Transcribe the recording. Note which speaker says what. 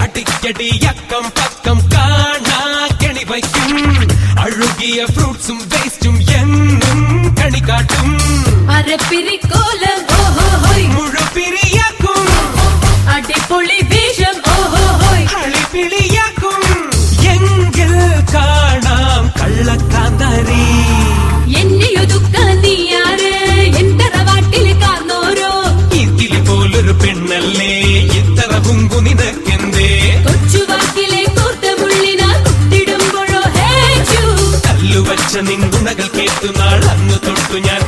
Speaker 1: അടിക്കടി അക്കം പക്കം കാണാ കെണി വയ്ക്കും അഴുകിയ ഫ്രൂട്ട്സും വേസ്റ്റും എന്നും കണി കാട്ടും
Speaker 2: അരപ്പിരിക്കോലം
Speaker 1: മുഴുപിരിയാക്കും
Speaker 2: അടിപൊളി വേഷം ഓഹോഹോയ്
Speaker 1: കളിപ്പിളിയാക്കും എങ്കിൽ കാണാം കള്ളക്കാന്താരി
Speaker 2: എന്നെയൊതുക്കാൻ നീയാര് എൻ തറവാട്ടിൽ കാന്നോരോ
Speaker 1: ഇതില് പോലൊരു പെണ്ണല്ലേ ഇത്ര കുങ്കു നിനക്കെന്തേ
Speaker 2: കൊച്ചുവാക്കിലെ കോർത്ത മുള്ളിനാൽ കുത്തിടുമ്പോഴോ ഹേച്ചു
Speaker 1: കല്ലുവച്ച നിൻകുണകൾ കേട്ടു നാൾ അന്ന് തൊട്ടു ഞാൻ